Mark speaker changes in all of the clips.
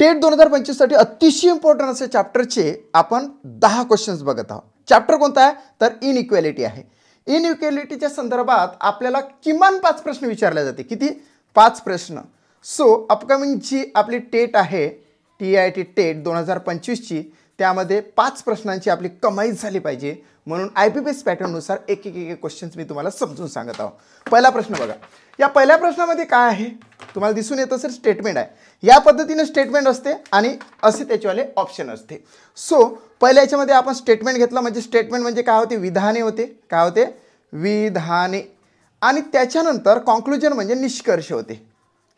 Speaker 1: TET 2025 साठी अतिशय important असे चॅप्टरचे आपण 10 क्वेश्चन्स बघत आहोत. चॅप्टर कोणता आहे तर इनइक्वॅलिटी आहे. इनइक्वॅलिटीच्या संदर्भात आपल्याला किमान 5 प्रश्न विचारले जाते. किती? 5 प्रश्न. सो अपकमिंग जी आपली टेट आहे TIT टेट 2025 ची, त्यामध्ये 5 प्रश्नांची आपली कमाई झाली पाहिजे. म्हणून IPPS पॅटर्ननुसार एक क्वेश्चन्स मी तुम्हाला समजून सांगत आहोत. पहिला प्रश्न बघा. या पहिल्या प्रश्नामध्ये काय आहे तुम्हाला दिसून येत असेल स्टेटमेंट आहे. या पद्धतीने स्टेटमेंट असते आणि असे त्याच्यावाले ऑप्शन असते. सो पहिल्या याच्यामध्ये आपण स्टेटमेंट घेतलं. म्हणजे स्टेटमेंट म्हणजे काय होते? विधाने होते. काय होते? विधाने. आणि त्याच्यानंतर कॉन्क्लुजन म्हणजे निष्कर्ष होते.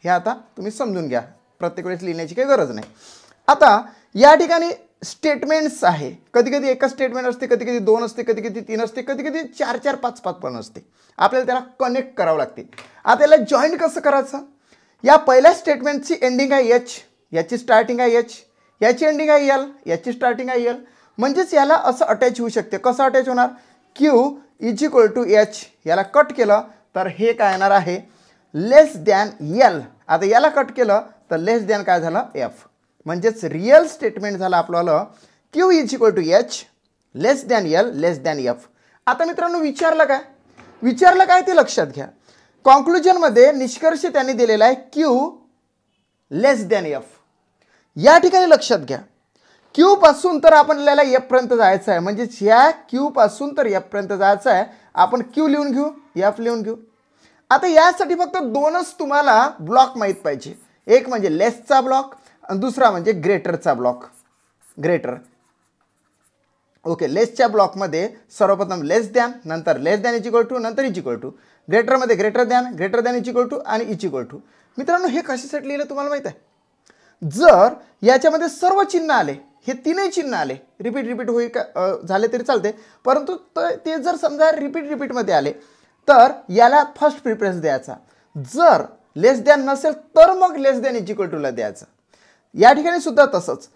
Speaker 1: हे आता तुम्ही समजून घ्या, प्रत्येक वेळेस लिहिण्याची काही गरज नाही. आता या ठिकाणी स्टेटमेंट्स आहे. कधी कधी एकच स्टेटमेंट असते, कधी कधी 2 असते, कधी कधी 3 असते, कधी कधी 4-4, 5-5 पण असते. आपल्याला त्याला कनेक्ट करावं लागते. आता याला जॉईन कसं करायचं? या पहिल्या स्टेटमेंटची एंडिंग आहे H, याची स्टार्टिंग आहे H, याची एंडिंग आहे L, याची स्टार्टिंग आहे L. म्हणजेच याला असं अटॅच होऊ शकते. कसं अटॅच होणार? Q = H. याला कट केलं तर हे काय येणार आहे? Less than L. आता याला कट केलं तर लेस दॅन काय झालं? F. म्हणजेच रिअल स्टेटमेंट झालं आपल्याला Q = H, लेस दॅन L, लेस दॅन F. आता मित्रांनो विचारलं काय ते लक्षात घ्या. कॉन्क्लुजनमध्ये निष्कर्ष त्यांनी दिलेला आहे Q लेस दॅन F. या ठिकाणी लक्षात घ्या, Q पासून तर आपल्याला F पर्यंत जायचं आहे. म्हणजे ह्या Q पासून तर F पर्यंत जायचं आहे. आपण Q लिहून घेऊ, F लिहून घेऊ. आता यासाठी फक्त 2च तुम्हाला ब्लॉक माहीत पाहिजे. एक म्हणजे लेसचा ब्लॉक आणि दुसरा म्हणजे ग्रेटरचा ब्लॉक. ग्रेटर. ओके. लेसच्या ब्लॉकमध्ये सर्वप्रथम लेस दॅन, नंतर लेस दॅन = नंतर = ग्रेटरमध्ये ग्रेटर दॅन = आणि = मित्रांनो हे कशासाठी लिहिलं तुम्हाला माहित आहे? जर याच्यामध्ये सर्व चिन्ह आले, हे तीनही चिन्ह आले, रिपीट होई झाले तरी चालते, परंतु ते जर समजा रिपीटमध्ये आले तर याला फर्स्ट प्रिफरन्स द्यायचा. जर लेस दॅन नसेल तर मग लेस दॅन = ला द्यायचं. या ठिकाणी सुद्धा तसंच.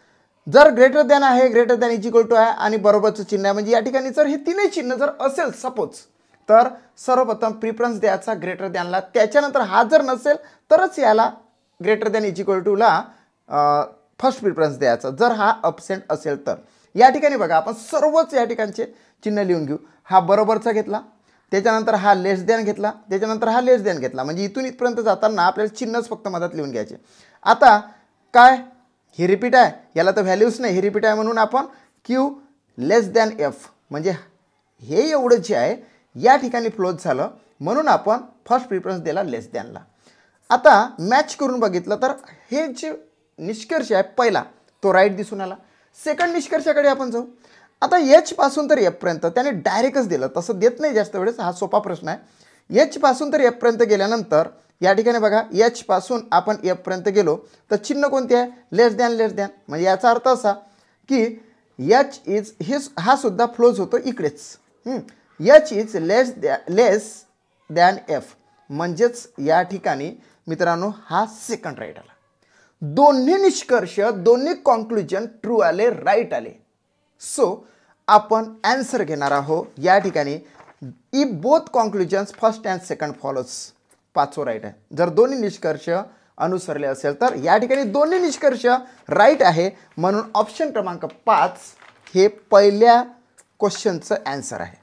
Speaker 1: जर ग्रेटर दॅन आहे, ग्रेटर दॅन = आहे आणि बरोबरचं चिन्ह आहे, म्हणजे या ठिकाणी जर हे तीनही चिन्ह जर असेल सपोज, तर सर्वप्रथम प्रिफरन्स द्यायचा ग्रेटर दॅनला. त्याच्यानंतर हा जर नसेल तरच याला ग्रेटर दॅन = ला फर्स्ट प्रिफरन्स द्यायचा. जर हा अब्सेंट असेल तर. या ठिकाणी बघा आपण सर्वच या ठिकाणचे चिन्ह लिहून घेऊ. हा बरोबरचा घेतला, त्याच्यानंतर हा लेस दॅन घेतला, त्याच्यानंतर हा लेस दॅन घेतला. म्हणजे इथून इथपर्यंत जाताना आपल्याला चिन्हच फक्त मदत लिहून घ्यायचे. आता काय? हे रिपीट आहे, याला तर व्हॅल्यूज नाही, हे रिपीट आहे म्हणून आपण Q लेस दॅन F. म्हणजे हे एवढं जे आहे या ठिकाणी फ्लोज झालं म्हणून आपण फर्स्ट प्रिफरन्स दिला लेस दॅनला. आता मॅच करून बघितलं तर हे जे निष्कर्ष आहे पहिला तो राईट दिसून आला. सेकंड निष्कर्षाकडे आपण जाऊ. आता H पासून तर F पर्यंत त्याने डायरेक्टच दिलं, तसं देत नाही जास्त वेळेस. हा सोपा प्रश्न आहे. H पासून तर F पर्यंत गेल्यानंतर या ठिकाणी बघा H पासून आपण F पर्यंत गेलो तर चिन्ह कोणते आहे? Less than. म्हणजे याचा अर्थ असा की H इज हा सुद्धा फ्लोज होतो इकडेच. H is less than F. म्हणजेच या ठिकाणी मित्रांनो हा सेकंड राईट आला. दोन्ही निष्कर्ष, दोन्ही कॉन्क्लुजन ट्रू आले, राईट आले. सो आपण आन्सर घेणार आहोत या ठिकाणी if both conclusions first and second follows. 5 right आहे. जर दोन्ही निष्कर्ष अनुसरले असेल तर या ठिकाणी दोन्ही निष्कर्ष राईट आहे. म्हणून ऑप्शन क्रमांक 5 हे पहिल्या क्वेश्चनचं आन्सर आहे.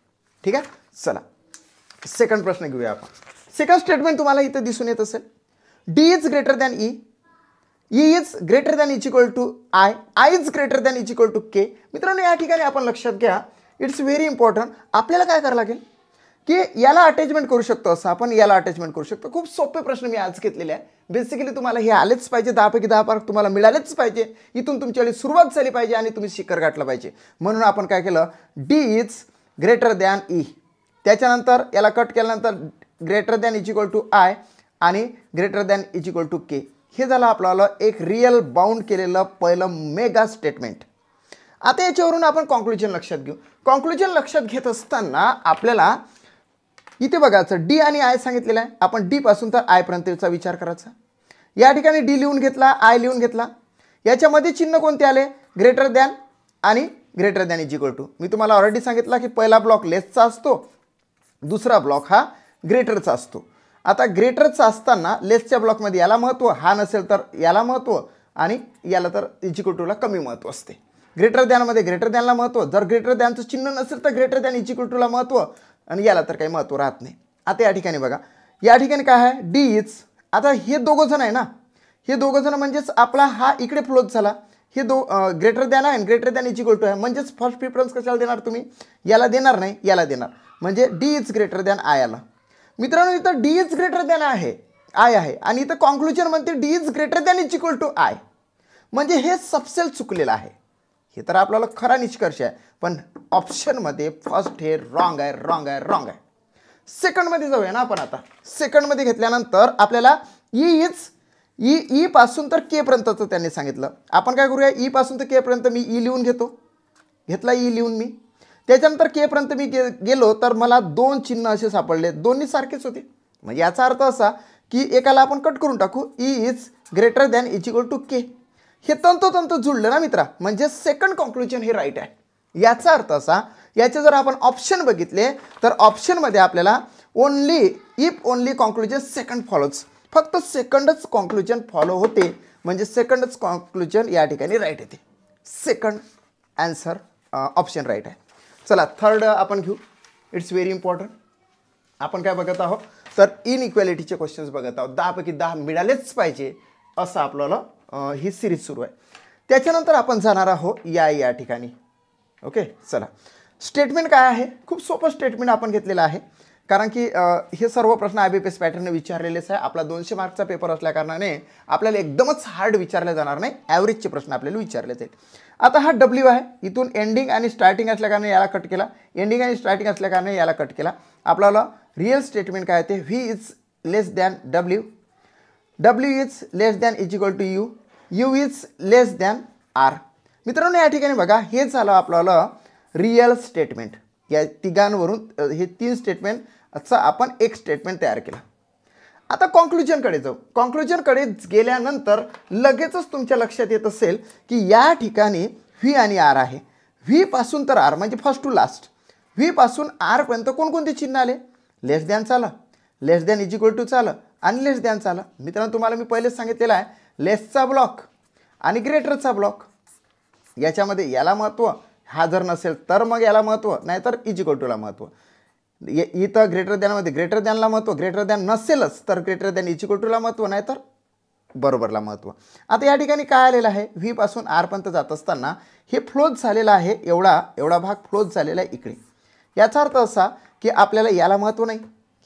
Speaker 1: ठीक आहे. चला सेकंड प्रश्न घेऊया आपण. सेकंड स्टेटमेंट तुम्हाला इथे दिसून येत असेल. D is greater than E, E is greater than = I, I is greater than = K. मित्रांनो या ठिकाणी आपण लक्षात घ्या, इट्स व्हेरी इम्पॉर्टंट. आपल्याला काय करावं लागेल की याला अटॅचमेंट करू शकतो, असं आपण याला अटॅचमेंट करू शकतो. खूप सोपे प्रश्न मी आज घेतलेले आहे. बेसिकली तुम्हाला हे आलेच पाहिजे, 10 पैकी 10 मार्क तुम्हाला मिळालेच पाहिजे. इथून तुमच्याकडे सुरुवात झाली पाहिजे आणि तुम्ही शिखर गाठलं पाहिजे. म्हणून आपण काय केलं, D is greater than E, त्याच्यानंतर याला कट केल्यानंतर ग्रेटर दॅन = I आणि ग्रेटर दॅन = K. हे झालं आपल्याला एक रिअल बाउंड केलेलं पहिलं मेगा स्टेटमेंट. आता याच्यावरून आपण कॉन्क्लुजन लक्षात घेऊ. कॉन्क्लुजन लक्षात घेत असताना आपल्याला इथे बघायचं D आणि I सांगितलेलं आहे. आपण D पासून तर I पर्यंतचा विचार करायचा. या ठिकाणी D लिहून घेतला, I लिहून घेतला. याच्यामध्ये चिन्ह कोणते आले? ग्रेटर दॅन आणि ग्रेटर दॅन = मी तुम्हाला ऑलरेडी सांगितलं की पहिला ब्लॉक लेसचा असतो, दुसरा ब्लॉक हा ग्रेटरचा असतो. आता ग्रेटरचा असताना लेसच्या ब्लॉकमध्ये याला महत्त्व, हा नसेल तर याला महत्त्व आणि याला तर इक्वल टूला कमी महत्त्व असते. ग्रेटर दॅनमध्ये ग्रेटर दॅनला महत्त्व, जर ग्रेटर दॅनचं चिन्ह नसेल तर ग्रेटर दॅन इक्वल टूला महत्त्व आणि याला तर काही महत्त्व राहत नाही. आता या ठिकाणी बघा, या ठिकाणी काय आहे डी इज. आता हे दोघं जण आहे ना, हे दोघं जण म्हणजेच आपला हा इकडे फ्लोज झाला, हे ग्रेटर दॅन आहे, ग्रेटर दॅन इक्वल टू आहे, म्हणजेच फर्स्ट प्रिफरन्स कशाला देणार तुम्ही, याला देणार नाही, याला देणार, म्हणजे D is greater than I आला. मित्रांनो इथं D is greater than I आहे आणि इथं कॉन्क्लुजन म्हणते D is greater than equal to I, म्हणजे हे सबसेल चुकलेलं आहे. हे तर आपल्याला खरा निष्कर्ष आहे, पण ऑप्शनमध्ये फर्स्ट हे रॉंग आहे, रॉंग आहे, रॉंग आहे. सेकंडमध्ये जाऊया ना आपण. आता सेकंडमध्ये घेतल्यानंतर आपल्याला ई पासून तर के पर्यंतचं त्यांनी सांगितलं. आपण काय करूया, ई पासून तर के पर्यंत मी ई लिहून घेतला ई लिहून मी. त्याच्यानंतर के पर्यंत मी गेलो तर मला दोन चिन्ह असे सापडले, दोन्ही सारखेच होते. म्हणजे याचा अर्थ असा की एकाला आपण कट करून टाकू, E is greater than equal to K. हे तंतोतंत जुळलं ना मित्रा, म्हणजे सेकंड कॉन्क्लुजन हे राईट आहे. याचा अर्थ असा, याचे जर आपण ऑप्शन बघितले तर ऑप्शनमध्ये आपल्याला ओनली कॉन्क्लुजन सेकंड फॉलोज, फक्त सेकंडच कॉन्क्लुजन फॉलो होते, म्हणजे सेकंडच कॉन्क्लुजन या ठिकाणी राईट येते. सेकंड आन्सर ऑप्शन राईट आहे. चला थर्ड आपण घेऊ. It's very important. आपण काय बघत आहोत तर इनइक्वॅलिटीचे क्वेश्चन्स बघत आहोत. 10 पैकी 10 मिळालेच पाहिजे असं आपल्याला ही सिरीज सुरू आहे. त्याच्यानंतर आपण जाणार आहोत या ठिकाणी. ओके चला, स्टेटमेंट काय आहे, खूप सोपं स्टेटमेंट आपण घेतलेलं आहे, कारण की हे सर्व प्रश्न IBPS पॅटर्नने विचारलेलेच आहे. आपला 200 मार्कचा पेपर असल्या कारणाने आपल्याला एकदमच हार्ड विचारले जाणार नाही, ॲव्हरेजचे प्रश्न आपल्याला विचारले जाईल. आता हा W आहे, इथून एंडिंग आणि स्टार्टिंग असल्या कारणाने याला कट केला, एंडिंग आणि स्टार्टिंग असल्या कारणाने याला कट केला. आपल्याला रिअल स्टेटमेंट काय ते, V is less than W, W is less than equal to U, U is less than R. मित्रांनो या ठिकाणी बघा, हे झालं आपल्याला रिअल स्टेटमेंट. या तिघांवरून हे 3 स्टेटमेंट असं आपण एक स्टेटमेंट तयार केला. आता कॉन्क्लुजनकडे जाऊ. कॉन्क्लुजनकडे गेल्यानंतर लगेचच तुमच्या लक्षात येत असेल की या ठिकाणी व्ही आणि आर आहे. व्ही पासून तर आर म्हणजे फर्स्ट टू लास्ट, व्ही पासून आर पर्यंत कोणकोणते चिन्ह आले, लेस दॅन चालं, लेस दॅन इक्वल टू चालं आणि लेस दॅन चालं. मित्रांनो तुम्हाला मी पहिलेच सांगितलेलं आहे, लेसचा ब्लॉक आणि ग्रेटरचा ब्लॉक, याच्यामध्ये याला महत्त्व, हा जर नसेल तर मग याला महत्त्व, नाहीतर इक्वल टूला महत्त्व. इथं ग्रेटर दॅनमध्ये ग्रेटर दॅनला महत्त्व, ग्रेटर दॅन नसेलच तर ग्रेटर दॅन इक्वल टूला महत्त्व, नाहीतर बरोबरला महत्त्व. आता या ठिकाणी काय आलेलं आहे, व्ही पासून आर पर्यंत जात असताना हे फ्लोज झालेला आहे, एवढा भाग फ्लोज झालेला आहे इकडे. याचा अर्थ असा की आपल्याला याला महत्त्व नाही,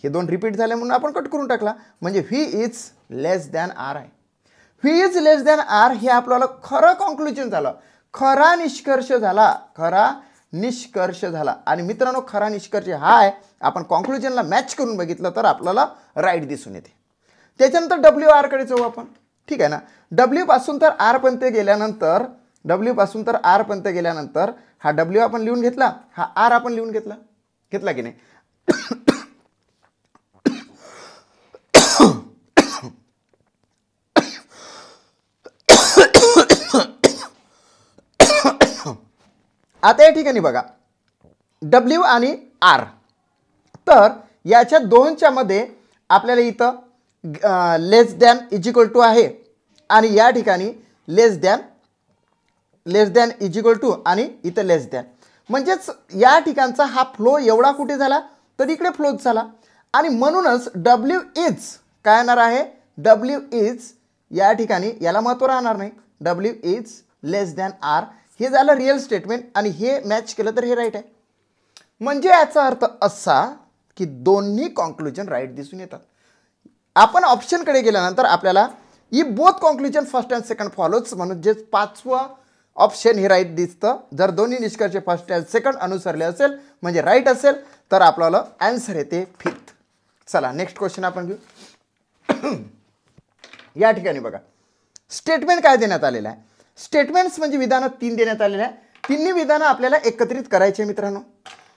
Speaker 1: हे दोन रिपीट झाले म्हणून आपण कट करून टाकला, म्हणजे V is less than R आहे. V is less than R हे आपल्याला खरं कॉन्क्लुजन झालं, खरा निष्कर्ष झाला, खरा निष्कर्ष झाला. आणि मित्रांनो खरा निष्कर्ष हा आहे, आपण कॉन्क्लुजनला मॅच करून बघितलं तर आपल्याला राईट दिसून येते. त्याच्यानंतर डब्ल्यू आरकडे जाऊ आपण, ठीक आहे ना. डब्ल्यू पासून तर आर पर्यंत गेल्यानंतर, डब्ल्यू पासून तर आर पर्यंत गेल्यानंतर हा डब्ल्यू आपण लिहून घेतला, हा आर आपण लिहून घेतला की नाही. आता या ठिकाणी बघा डब्ल्यू आणि आर, तर याच्या दोनच्या मध्ये आपल्याला इथं लेस दॅन इक्वल टू आहे आणि या ठिकाणी लेस दॅन इक्वल टू आणि इथं लेस दॅन, म्हणजेच या ठिकाणचा हा फ्लो एवढा कुठे झाला तर इकडे फ्लोच झाला. आणि म्हणूनच डब्ल्यू इज काय येणार आहे, डब्ल्यू इज या ठिकाणी याला महत्त्व राहणार नाही, W is less than R. हे झालं रिअल स्टेटमेंट आणि हे मॅच केलं तर हे राईट आहे. म्हणजे याचा अर्थ असा की दोन्ही कॉन्क्लुजन राईट दिसून येतात. आपण ऑप्शनकडे गेल्यानंतर आपल्याला ही both conclusion first and second फॉलोच, म्हणून जे 5वं ऑप्शन हे राईट दिसतं. जर दोन्ही निष्कर्ष फर्स्ट अँड सेकंड अनुसरले असेल म्हणजे राईट असेल तर आपल्याला आन्सर येते 5th. चला नेक्स्ट क्वेश्चन आपण घेऊ. या ठिकाणी बघा स्टेटमेंट काय देण्यात आलेलं आहे. स्टेटमेंट्स म्हणजे विधानं 3 देण्यात आलेले आहे. तिन्ही विधानं आपल्याला एकत्रित करायचे मित्रांनो.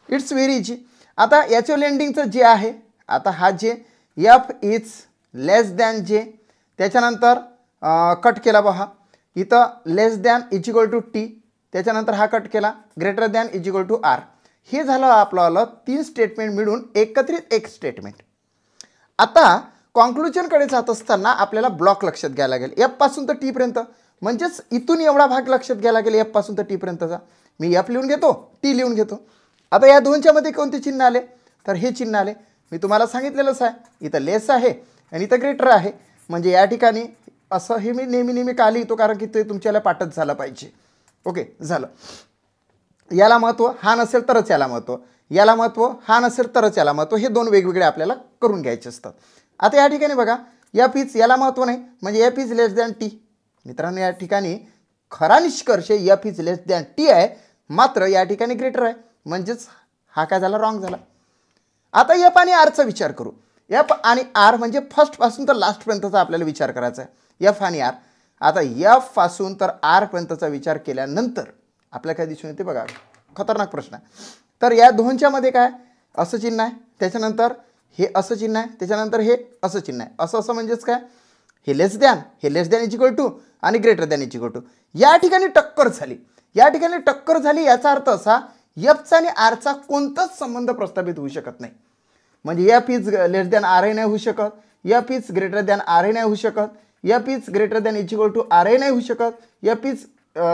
Speaker 1: It's very easy. आता याचं एंडिंगचं जे आहे, आता हा जे एफ इज लेस दॅन जे, त्याच्यानंतर कट केला पहा इथं less than equal to T, त्याच्यानंतर हा कट केला greater than equal to R. हे झालं आपल्याला 3 स्टेटमेंट मिळून एकत्रित एक स्टेटमेंट. आता कॉन्क्लुजनकडे जात असताना आपल्याला ब्लॉक लक्षात घ्यायला लागेल. एफ पासून तर टी पर्यंत म्हणजेच इथून एवढा भाग लक्षात घ्यायला लागेल एफ पासून तर टी पर्यंतचा. मी एफ लिहून घेतो, टी लिहून घेतो. आता या दोनच्या मध्ये कोणते चिन्ह आले तर हे चिन्ह आले. मी तुम्हाला सांगितलेलंच आहे, इथं लेस आहे आणि इथं ग्रेटर आहे. म्हणजे या ठिकाणी असं हे मी नेहमी का लिहितो कारण की ते तुमच्याला पाठच झालं पाहिजे. ओके झालं. याला महत्त्व, हा नसेल तरच याला महत्त्व, याला महत्त्व, हा नसेल तरच याला महत्त्व. हे दोन वेगवेगळे आपल्याला करून घ्यायचे असतात. आता या ठिकाणी बघा एफ इज याला महत्त्व नाही म्हणजे F is less than T. मित्रांनो या ठिकाणी खरा निष्कर्ष F is less than T आहे, मात्र या ठिकाणी ग्रेटर आहे म्हणजेच हा काय झाला रॉंग झाला. आता एफ आणि आरचा विचार करू. एफ आणि आर म्हणजे फर्स्टपासून तर लास्टपर्यंतचा आपल्याला विचार करायचा आहे. एफ आणि आर. आता एफ पासून तर आरपर्यंतचा विचार केल्यानंतर आपल्याला काय दिसून येते बघा, खतरनाक प्रश्न आहे. तर या दोनच्या मध्ये काय असं चिन्ह आहे, त्याच्यानंतर हे असं चिन्ह आहे, त्याच्यानंतर हे असं चिन्ह आहे. असं असं म्हणजेच काय, हे less than is equal to आणि greater than is equal to. या ठिकाणी टक्कर झाली. या ठिकाणी टक्कर झाली याचा अर्थ असा एफचा आणि आरचा कोणताच संबंध प्रस्थापित होऊ शकत नाही. म्हणजे F is less than R नाही होऊ शकत, F is greater than R नाही होऊ शकत, F is greater than is equal to R नाही होऊ शकत, F is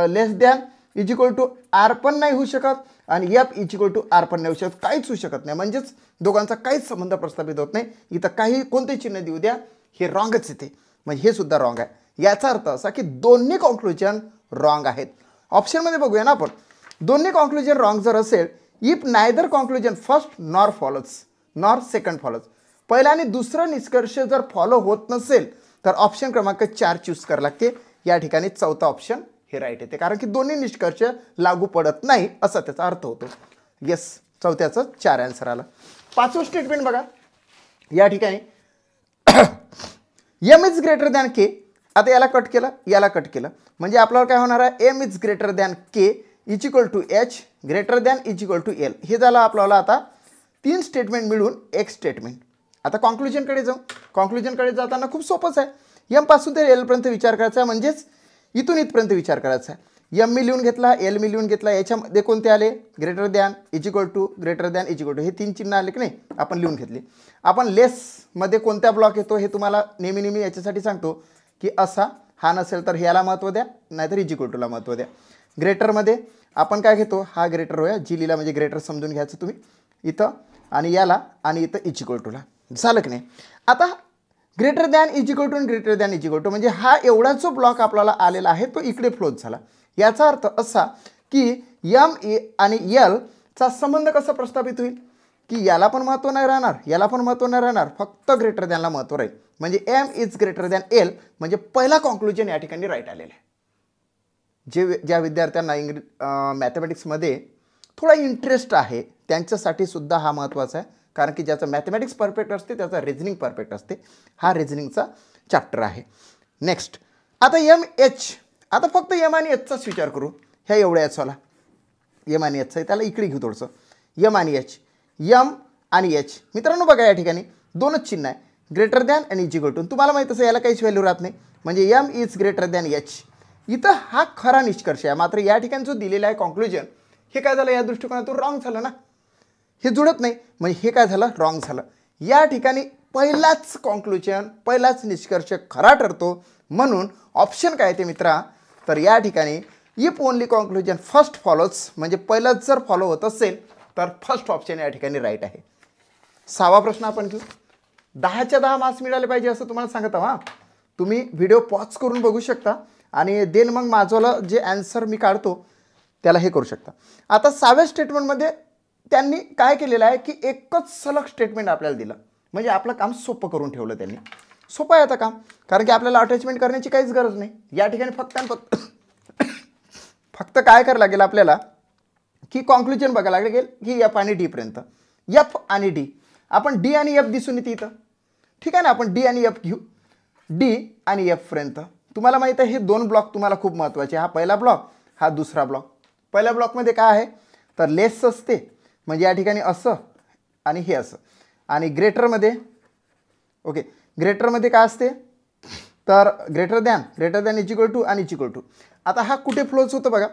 Speaker 1: less than is equal to R पण नाही होऊ शकत आणि F is equal to R पण नाही होऊ शकत. काहीच होऊ शकत नाही. म्हणजेच दोघांचा काहीच संबंध प्रस्थापित होत नाही. इथं काही कोणते चिन्ह देऊ द्या हे रॉंगच येते. म्हणजे हे सुद्धा रॉंग आहे. याचा अर्थ असा की दोन्ही कॉन्क्लुजन रॉंग आहेत. ऑप्शनमध्ये बघूया ना आपण. दोन्ही कॉन्क्लुजन रॉंग जर असेल, if neither conclusion first nor follows nor second follows, पहिला आणि दुसरा निष्कर्ष जर फॉलो होत नसेल तर ऑप्शन क्रमांक 4 चूज करावं लागते. या ठिकाणी चौथा ऑप्शन हे राईट येते कारण की दोन्ही निष्कर्ष लागू पडत नाही असा त्याचा अर्थ होतो. येस, चौथ्याचं 4 आन्सर आलं. पाचवं स्टेटमेंट बघा या ठिकाणी एम इज ग्रेटर दॅन के. आता याला कट केलं, याला कट केलं म्हणजे आपल्याला काय होणार आहे, M is greater than K is equal to H greater than is equal to L. हे झालं आपल्याला आता 3 स्टेटमेंट मिळून एक स्टेटमेंट. आता कॉन्क्लुजनकडे जाऊ. कॉन्क्लुजनकडे जाताना खूप सोपंच आहे. एम पासून ते एलपर्यंत विचार करायचा आहे म्हणजेच इथून इथपर्यंत विचार करायचा आहे. एम मी लिहून घेतला, एल मी लिहून घेतला. याच्यामध्ये कोणते आले, greater than is equal to greater than is equal to, हे 3 चिन्ह आले की नाही आपण लिहून घेतले. आपण लेसमध्ये कोणत्या ब्लॉक येतो हे तुम्हाला नेहमी याच्यासाठी सांगतो की असा, हा नसेल तर ह्याला महत्त्व द्या नाहीतर इज इक्वल टूला महत्त्व द्या. ग्रेटरमध्ये आपण काय घेतो, हा ग्रेटर होया, जी लिहिला म्हणजे ग्रेटर समजून घ्यायचं तुम्ही इथं आणि याला आणि इथं इज इक्वल टूला. झालं की नाही. आता greater than is equal to आणि greater than is equal to म्हणजे हा एवढा जो ब्लॉक आपल्याला आलेला आहे तो इकडे फ्लोज झाला. याचा अर्थ असा की एम ए आणि एलचा संबंध कसा प्रस्थापित होईल की याला पण महत्त्व नाही राहणार, याला पण महत्त्व नाही राहणार, फक्त ग्रेटर दॅनला महत्त्व राहील. म्हणजे M is greater than L म्हणजे पहिला कॉन्क्लुजन या ठिकाणी राईट आलेलं आहे. ज्या विद्यार्थ्यांना मॅथमॅटिक्समध्ये थोडा इंटरेस्ट आहे त्यांच्यासाठी सुद्धा हा महत्त्वाचा आहे कारण की ज्याचं मॅथमॅटिक्स परफेक्ट असते त्याचा रिझनिंग परफेक्ट असते. हा रिझनिंगचा चॅप्टर आहे. नेक्स्ट आता एम एच. आता फक्त एम आणि एचचाच विचार करू. ह्या एवढ्या एचवाला एम आणि एचचा आहे त्याला इकडे घेऊ थोडंसं. एम आणि एच, एम आणि एच. मित्रांनो बघा या ठिकाणी दोनच चिन्ह आहे, ग्रेटर दॅन आणि इज इक्वल टू. तुम्हाला माहीत असं याला काहीच व्हॅल्यू राहत नाही म्हणजे M is greater than H. इथं हा खरा निष्कर्ष आहे. मात्र या ठिकाणी जो दिलेला आहे कॉन्क्लुजन हे काय झालं या दृष्टिकोनातून रॉंग झालं ना. हे जुळत नाही म्हणजे हे काय झालं रॉंग झालं. या ठिकाणी पहिलाच कॉन्क्लुजन पहिलाच निष्कर्ष खरा ठरतो. म्हणून ऑप्शन काय ते मित्रा, तर या ठिकाणी if only conclusion first follows म्हणजे पहिलाच जर फॉलो होत असेल तर फर्स्ट ऑप्शन या ठिकाणी राईट आहे. 6वा प्रश्न आपण घेऊ. 10च्या 10 मार्क्स मिळाले पाहिजे असं तुम्हाला सांगत आहो. तुम्ही व्हिडिओ पॉज करून बघू शकता आणि देन मग माझं जे आन्सर मी काढतो त्याला हे करू शकता. आता 6व्या स्टेटमेंटमध्ये त्यांनी काय केलेलं आहे की एकच सलग स्टेटमेंट आपल्याला दिलं म्हणजे आपलं काम सोपं करून ठेवलं त्यांनी. सोपं आहे आता काम कारण की आपल्याला अटॅचमेंट करण्याची काहीच गरज नाही. या ठिकाणी फक्त काय करावं लागेल आपल्याला की कॉन्क्लुजन बघायला लागेल की एफ आणि डीपर्यंत. एफ आणि डी आपण डी आणि एफ दिसून येते इथं. ठीक आहे ना, आपण डी आणि एफ घेऊ. डी आणि एफपर्यंत तुम्हाला माहीत आहे हे 2 ब्लॉक तुम्हाला खूप महत्त्वाचे. हा पहिला ब्लॉक, हा दुसरा ब्लॉक. पहिल्या ब्लॉकमध्ये काय आहे तर लेस असते म्हणजे या ठिकाणी असं आणि हे असं. आणि ग्रेटरमध्ये ओके ग्रेटरमध्ये काय असते तर greater than is equal to आणि इज इक्वल टू. आता हा कुठे फ्लोज होतो बघा.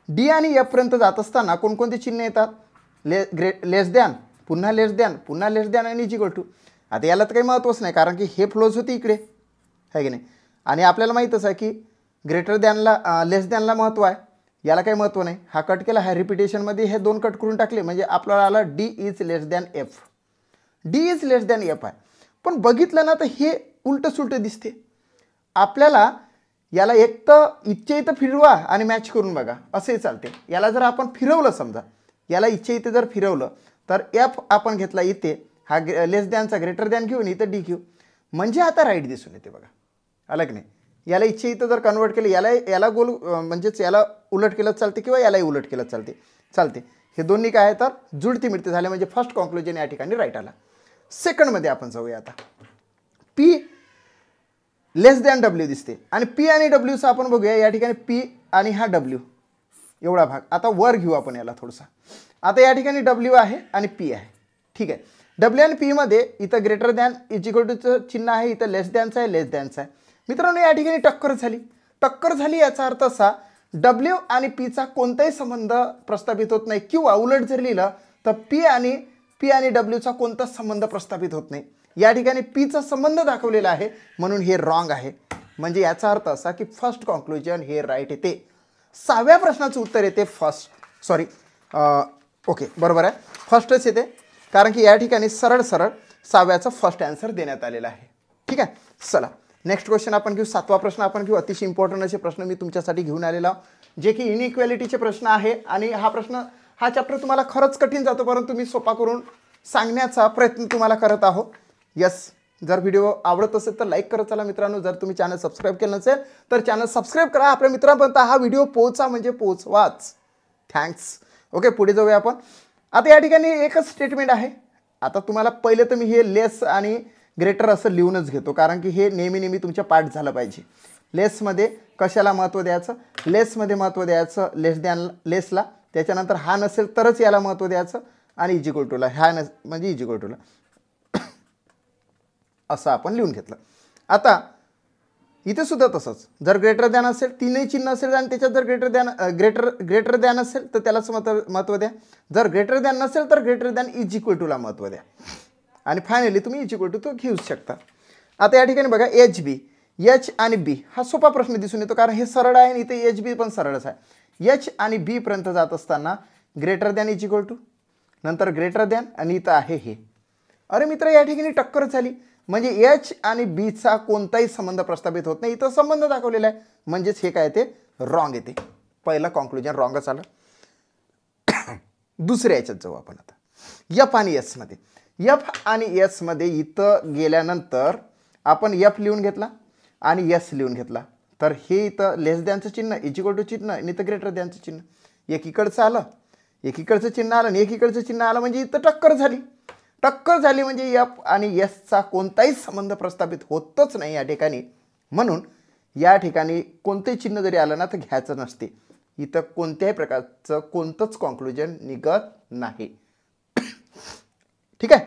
Speaker 1: डी आणि एफपर्यंत जात असताना कोणकोणते चिन्ह येतात, लेस दॅन, पुन्हा लेस दॅन, पुन्हा लेस दॅन आणि इज इक्वल टू. आता याला तर काही महत्त्वच नाही कारण की हे फ्लोज होते इकडे आहे की नाही. आणि आपल्याला माहीतच आहे की ग्रेटर दॅनला लेस दॅनला महत्त्व आहे, याला काही महत्त्व नाही. हा कट केला, ह्या रिपिटेशनमध्ये हे 2 कट करून टाकले म्हणजे आपल्याला आला D is less than F. D is less than F आहे. पण बघितलं ना तर हे उलटं सुलटं दिसते आपल्याला. याला एक तर इच्छे इथं फिरवा आणि मॅच करून बघा असंही चालते. याला जर आपण फिरवलं, समजा याला इच्छे इथे जर फिरवलं तर एफ आपण घेतला इथे, हा लेस दॅनचा ग्रेटर दॅन घेऊन इथं डी घेऊ, म्हणजे आता राईट दिसून येते बघा, आलं की नाही. याला इच्छे इथं जर कन्वर्ट केलं, याला गोल म्हणजेच याला उलट केलं चालते किंवा यालाही उलट केलं चालते. हे दोन्ही काय आहे तर जुळती मिळते झाले, म्हणजे फर्स्ट कॉन्क्लुजन या ठिकाणी राईट आला. सेकंडमध्ये आपण जाऊया. आता पी लेस दॅन डब्ल्यू दिसते आणि पी आणि डब्ल्यूचा आपण बघूया. या ठिकाणी पी आणि हा डब्ल्यू एवढा भाग आता वर घेऊ आपण याला थोडंसा. आता या ठिकाणी डब्ल्यू आहे आणि पी आहे, ठीक आहे. डब्ल्यू आणि पी मध्ये इथं ग्रेटर दॅन इज इक्वल टूचं चिन्ह आहे, इथं लेस दॅनचं आहे, लेस दॅनचं आहे. मित्रांनो या ठिकाणी टक्कर झाली याचा अर्थ असा डब्ल्यू आणि पीचा कोणताही संबंध प्रस्थापित होत नाही, किंवा उलट जर लिहिलं तर पी आणि डब्ल्यूचा कोणताच संबंध प्रस्थापित होत नाही. या ठिकाणी पीचा संबंध दाखवलेला आहे म्हणून हे रॉंग आहे. म्हणजे याचा अर्थ असा की फर्स्ट कॉन्क्लुजन हे राईट येते. 6व्या प्रश्नाचं उत्तर येते ओके बरोबर आहे, फर्स्टच येते, कारण की या ठिकाणी सरळ 6व्याचं फर्स्ट आन्सर देण्यात आलेला आहे. ठीक आहे, चला नेक्स्ट क्वेश्चन आपण घेऊ. 7वा प्रश्न आपण घेऊ. अतिशय इम्पॉर्टंट असे प्रश्न मी तुमच्यासाठी घेऊन आलेला, जे की इनइक्वॅलिटीचे प्रश्न आहे. आणि हा चॅप्टर तुम्हाला खरंच कठीण जातो, परंतु मी सोपा करून सांगण्याचा प्रयत्न तुम्हाला करत आहो. यस, जर व्हिडिओ आवडत असेल तर लाईक करत चला मित्रांनो. जर तुम्ही चॅनल सबस्क्राईब केलं नसेल तर चॅनल सबस्क्राईब करा. आपल्या मित्रांपर्यंत हा व्हिडिओ पोहोचवाच. थँक्स. ओके, पुढे जाऊया आपण. आता या ठिकाणी एकच स्टेटमेंट आहे. आता तुम्हाला पहिले तर मी हे लेस आणि ग्रेटर असं लिहूनच घेतो, कारण की हे नेहमी तुमच्या पाठ झालं पाहिजे. लेसमध्ये कशाला महत्त्व द्यायचं, लेसमध्ये महत्त्व द्यायचं लेसला, त्याच्यानंतर हा नसेल तरच याला महत्त्व द्यायचं, आणि इज इक्वल टूला म्हणजे इज इक्वल टूला असं आपण लिहून घेतलं. आता इथे सुद्धा तसंच, जर ग्रेटर दॅन असेल, तीनही चिन्ह असेल आणि त्याच्यात जर ग्रेटर दॅन असेल तर त्यालाच महत्त्व द्या. जर ग्रेटर दॅन नसेल तर ग्रेटर दॅन इज इक्वल टूला महत्त्व द्या. आणि फायनली तुम्ही इज इक्वल टू तो घेऊच शकता. आता या ठिकाणी बघा एच आणि बी हा सोपा प्रश्न दिसून येतो, कारण हे सरळ आहे आणि इथे एच बी पण सरळच आहे. एच आणि बी पर्यंत जात असताना greater than is equal to, नंतर ग्रेटर दॅन, आणि इथं आहे हे. अरे मित्र, या ठिकाणी टक्कर झाली, म्हणजे एच आणि बीचा कोणताही संबंध प्रस्थापित होत नाही. इथं संबंध दाखवलेला आहे, म्हणजेच हे काय ते रॉंग येते. पहिला कॉन्क्लुजन रॉंगच आलं. दुसऱ्या याच्यात जाऊ आपण आता. एफ आणि एसमध्ये. एफ आणि एसमध्ये इथं गेल्यानंतर आपण एफ लिहून घेतला आणि एस लिहून घेतला, तर हे इथं लेस दॅनचं चिन्ह, इज इक्वल टू चिन्ह, आणि इथं ग्रेटर दॅनचं चिन्ह. एकीकडचं आलं, एकीकडचं चिन्ह आलं आणि एकीकडचं चिन्ह आलं, म्हणजे इथं टक्कर झाली म्हणजे एफ आणि एसचा कोणताही संबंध प्रस्थापित होतच नाही या ठिकाणी. म्हणून या ठिकाणी कोणतेही चिन्ह जरी आलं ना तर घ्यायचं नसते. इथं कोणत्याही प्रकारचं कोणतंच कॉन्क्लुजन निघत नाही. ठीक आहे,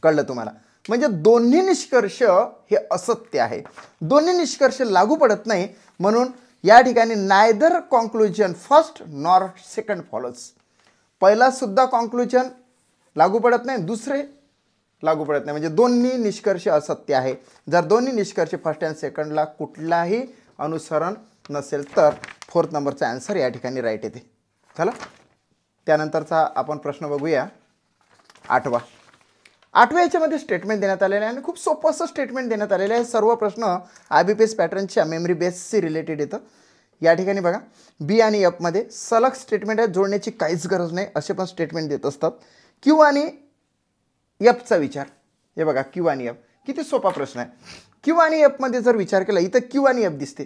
Speaker 1: कळलं तुम्हाला. म्हणजे दोन्ही निष्कर्ष हे असत्य आहे, दोन्ही निष्कर्ष लागू पडत नाही. म्हणून या ठिकाणी neither conclusion first nor second follows. पहिला सुद्धा कॉन्क्लुजन लागू पडत नाही, दुसरे लागू पडत नाही, म्हणजे दोन्ही निष्कर्ष असत्य आहे. जर दोन्ही निष्कर्ष फर्स्ट अँड सेकंडला कुठलाही अनुसरण नसेल तर 4th नंबरचा आन्सर या ठिकाणी राईट येते. चला त्यानंतरचा आपण प्रश्न बघूया. 8व्या याच्यामध्ये स्टेटमेंट देण्यात आलेलं आहे आणि खूप सोपं असं स्टेटमेंट देण्यात आलेलं आहे. सर्व प्रश्न IBPS पॅटर्नच्या मेमरी बेसशी रिलेटेड येतं. या ठिकाणी बघा, बी आणि एफमध्ये सलग स्टेटमेंट आहे, जोडण्याची काहीच गरज नाही असे पण स्टेटमेंट देत असतात. क्यू आणि एफचा विचार, हे बघा क्यू आणि एफ किती सोपा प्रश्न आहे. क्यू आणि एफमध्ये जर विचार केला, इथं क्यू आणि एफ दिसते.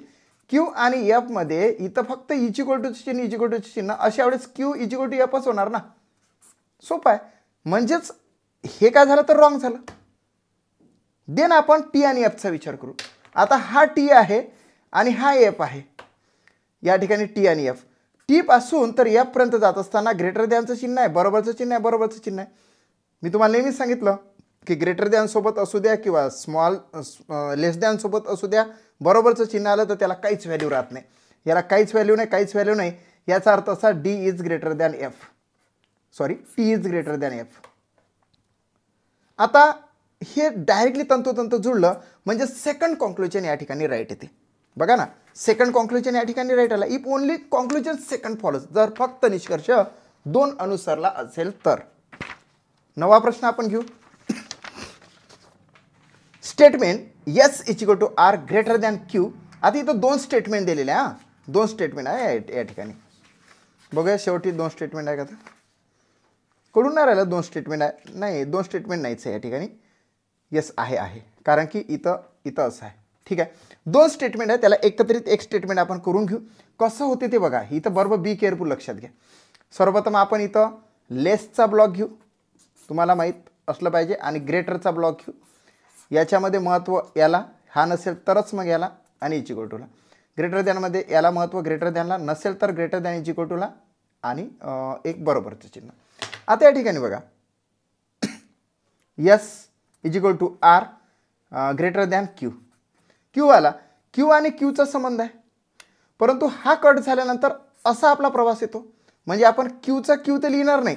Speaker 1: क्यू आणि एफमध्ये इथं फक्त इज इक्वल टू चिन्ह, इज इक्वल टू चिन्ह, अशा वेळेस क्यू इज इक्वल टू एफच होणार ना. सोपं आहे. म्हणजेच हे काय झालं तर रॉंग झालं. देन आपण टी आणि एफचा विचार करू. आता हा टी आहे आणि हा एफ आहे. या ठिकाणी टी आणि एफ, टी पासून तर एफ पर्यंत जात असताना ग्रेटर दॅनचं चिन्ह आहे, बरोबरचं चिन्ह आहे, बरोबरचं चिन्ह आहे. मी तुम्हाला नेहमीच सांगितलं की ग्रेटर दॅन सोबत असू द्या किंवा लेस दॅन सोबत असू द्या, बरोबरचं चिन्ह आलं तर त्याला काहीच व्हॅल्यू राहत नाही. याला काहीच व्हॅल्यू नाही. याचा अर्थ असा D is greater than F, T is greater than F. आता हे डायरेक्टली तंतोतंत जुळलं म्हणजे सेकंड कॉन्क्लुजन या ठिकाणी राईट येते. बघा ना, सेकंड कॉन्क्लुजन या ठिकाणी राईट आला. If only conclusion second follows, जर फक्त निष्कर्ष 2 अनुसरला असेल तर. नवा प्रश्न आपण घेऊ. Statement S is equal to R greater than Q. आता इथं 2 स्टेटमेंट दिलेले आहे. 2 स्टेटमेंट आहे या ठिकाणी. बघूया शेवटी 2 स्टेटमेंट आहे का? कडून नाही राहिलं 2 स्टेटमेंट आहे. नाही, 2 स्टेटमेंट नाहीच आहे या ठिकाणी. येस आहे, कारण की इथं असं आहे. ठीक आहे, 2 स्टेटमेंट आहे, त्याला एकत्रित एक स्टेटमेंट आपण करून घेऊ. कसं होते ते बघा. इथं बरोबर बी केअरफुल लक्षात घ्या. सर्वप्रथम आपण इथं लेसचा ब्लॉक घेऊ, तुम्हाला माहीत असलं पाहिजे, आणि ग्रेटरचा ब्लॉक घेऊ. याच्यामध्ये महत्त्व याला, हा नसेल तरच मग याला, आणि इज इक्वल टूला. ग्रेटर दॅनमध्ये याला महत्त्व ग्रेटर दॅनला, नसेल तर ग्रेटर दॅन इज इक्वल टूला, आणि एक बरोबरचं चिन्ह. आता या ठिकाणी बघा, S is equal to R greater than Q. Q आला, क्यू आणि क्यूचा संबंध आहे, परंतु हा कट झाल्यानंतर असा आपला प्रवास येतो. म्हणजे आपण क्यूचा क्यू तर लिहिणार नाही,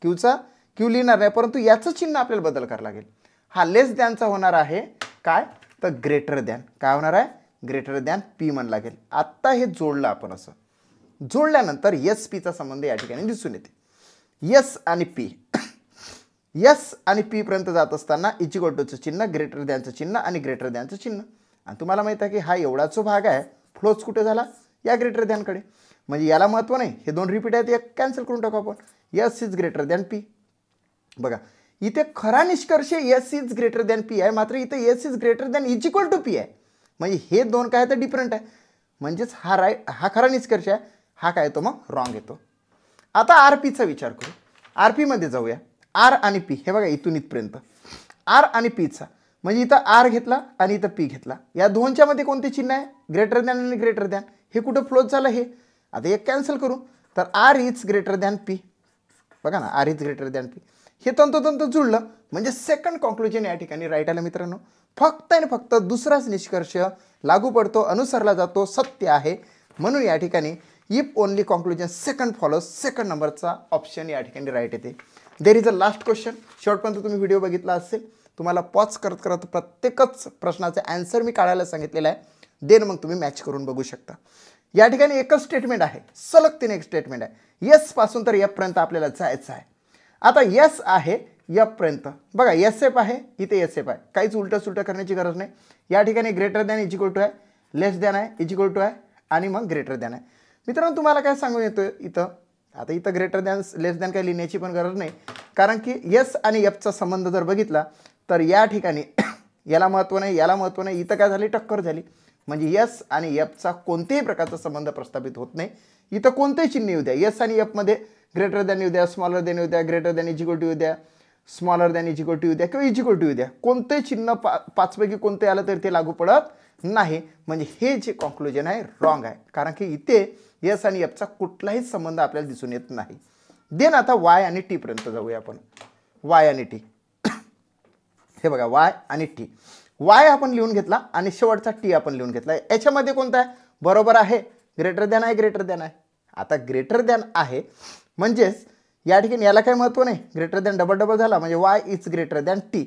Speaker 1: क्यूचा क्यू लिहिणार नाही, परंतु याचं चिन्ह आपल्याला बदल करावं लागेल. हा लेस दॅनचा होणार आहे काय, तर ग्रेटर दॅन. काय होणार आहे, ग्रेटर दॅन पी म्हण लागेल. आत्ता हे जोडलं आपण, असं जोडल्यानंतर एस पीचा संबंध या ठिकाणी दिसून येते. एस आणि पी, एस आणि पी पर्यंत जात असताना इज इक्वल टूचं चिन्ह, ग्रेटर दॅनचं चिन्ह आणि ग्रेटर दॅनचं चिन्ह. आणि तुम्हाला माहित आहे की हा एवढाच जो भाग आहे, फ्लोच कुठे झाला, या ग्रेटर दॅनकडे. म्हणजे याला महत्त्व नाही, हे 2 रिपीट आहेत, एक कॅन्सल करून टाकू आपण. S is greater than P. बघा, इथे खरा निष्कर्ष S is greater than P आहे, मात्र इथे S is greater than is equal to P आहे. म्हणजे हे 2 काय तर डिफरंट आहे. म्हणजेच हा खरा निष्कर्ष आहे, हा काय येतो मग रॉंग येतो. आता आर पीचा विचार करू. आर पीमध्ये जाऊया. आर आणि पी, हे बघा इथून इथपर्यंत आर आणि पीचा, म्हणजे इथं आर घेतला आणि इथं पी घेतला. या दोनच्या मध्ये कोणते चिन्ह आहे, ग्रेटर दॅन आणि ग्रेटर दॅन. हे कुठं फ्लोच झालं हे. आता एक कॅन्सल करू, तर R is greater than P. बघा ना, R is greater than P. हे तंतोतंत जुळलं, म्हणजे सेकंड कॉन्क्लुजन या ठिकाणी राईट आलं मित्रांनो. फक्त आणि फक्त दुसराच निष्कर्ष लागू पडतो, अनुसरला जातो, सत्य आहे. म्हणून या ठिकाणी if only conclusion second follows, second नंबरचा ऑप्शन या ठिकाणी राईट येते. There is a last question. शेवटपर्यंत तुम्ही व्हिडिओ बघितला असेल, तुम्हाला पॉज करत करत प्रत्येकच प्रश्नाचे आन्सर मी काढायला सांगितलेलं आहे. देन मग तुम्ही मॅच करून बघू शकता. या ठिकाणी एकच स्टेटमेंट आहे, सलग 3 एक स्टेटमेंट आहे. यस पासून तर एफ पर्यंत आपल्याला जायचं आहे. आता यस आहे एफ पर्यंत. बघा एस एफ आहे, इथे एस एफ आहे, काहीच उलटं सुलटं करण्याची गरज नाही. या ठिकाणी greater than is equal to आहे, लेस दॅन आहे, इज इक्वल टू आहे, आणि मग ग्रेटर दॅन आहे. मित्रांनो तुम्हाला काय सांगून येतो इथं, आता इथं ग्रेटर दॅन लेस दॅन काय लिहिण्याची पण गरज नाही, कारण की एस आणि एफचा संबंध जर बघितला तर या ठिकाणी याला महत्त्व नाही, याला महत्त्व नाही, इथं काय झाली, टक्कर झाली. म्हणजे एस आणि एफचा कोणत्याही प्रकारचा संबंध प्रस्थापित होत नाही. इथं कोणतेही चिन्ह येऊ द्या, एस आणि एफमध्ये ग्रेटर दॅन येऊ द्या, स्मॉलर दॅन येऊ द्या, greater than is equal to येऊ द्या, smaller than is equal to येऊ द्या, किंवा इज इक्वल टू येऊ द्या, कोणतेही चिन्ह 5 पैकी कोणते आलं तरी ते लागू पडत नाही. म्हणजे हे जे कॉन्क्लुजन आहे रॉंग आहे, कारण की इथे एस आणि एफचा कुठलाही संबंध आपल्याला दिसून येत नाही. देन आता वाय आणि टी पर्यंत जाऊया आपण. वाय आणि टी, हे बघा वाय आणि टी. वाय आपण लिहून घेतला आणि शेवटचा टी आपण लिहून घेतला. याच्यामध्ये कोणता आहे, बरोबर आहे, ग्रेटर दॅन आहे, ग्रेटर दॅन आहे. आता ग्रेटर दॅन आहे म्हणजेच या ठिकाणी याला काही महत्त्व नाही, ग्रेटर दॅन डबल डबल झाला, म्हणजे Y is greater than T.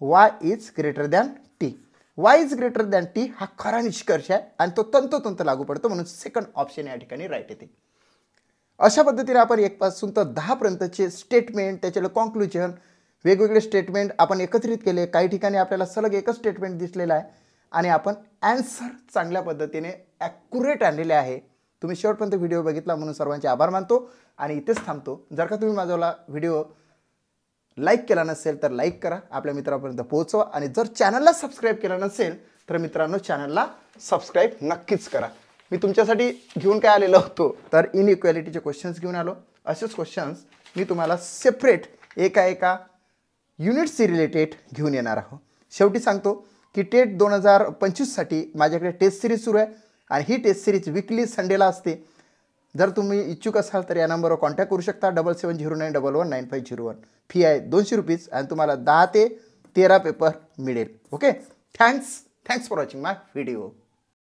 Speaker 1: Y is greater than T. Y is greater than T हा खरा निष्कर्ष आहे आणि तो तंतोतंत लागू पडतो, म्हणून सेकंड ऑप्शन या ठिकाणी राईट येते. अशा पद्धतीने आपण 1 पासून तर 10 पर्यंतचे स्टेटमेंट, त्याचे कॉन्क्लुजन, वेगवेगळे स्टेटमेंट आपण एकत्रित केले. काही ठिकाणी आपल्याला सलग एकच स्टेटमेंट दिसलेलं आहे आणि आपण ॲन्सर चांगल्या पद्धतीने ॲक्युरेट आणलेले आहे. तुम्ही शेवटपर्यंत व्हिडिओ बघितला म्हणून सर्वांचे आभार मानतो आणि इथेच थांबतो. जर का तुम्ही माझा व्हिडिओ लाईक केला नसेल तर लाईक करा, आपल्या मित्रांपर्यंत पोहोचवा, आणि जर चॅनलला सबस्क्राईब केलं नसेल तर मित्रांनो चॅनलला सबस्क्राईब नक्कीच करा. मी तुमच्यासाठी घेऊन काय आलेलो होतो, तर इनइक्वॅलिटीचे क्वेश्चन्स घेऊन आलो. असेच क्वेश्चन्स मी तुम्हाला सेपरेट एका युनिट्सशी रिलेटेड घेऊन येणार आहोत. शेवटी सांगतो की टेट 2025साठी माझ्याकडे टेस्ट सिरीज सुरू आहे आणि ही टेस्ट सिरीज वीकली संडेला असते. जर तुम्ही इच्छुक असाल तर या नंबरवर कॉन्टॅक्ट करू शकता, 7709119501. फी आहे ₹200 आणि तुम्हाला 10 ते 13 पेपर मिळेल. Okay, thanks for watching my video.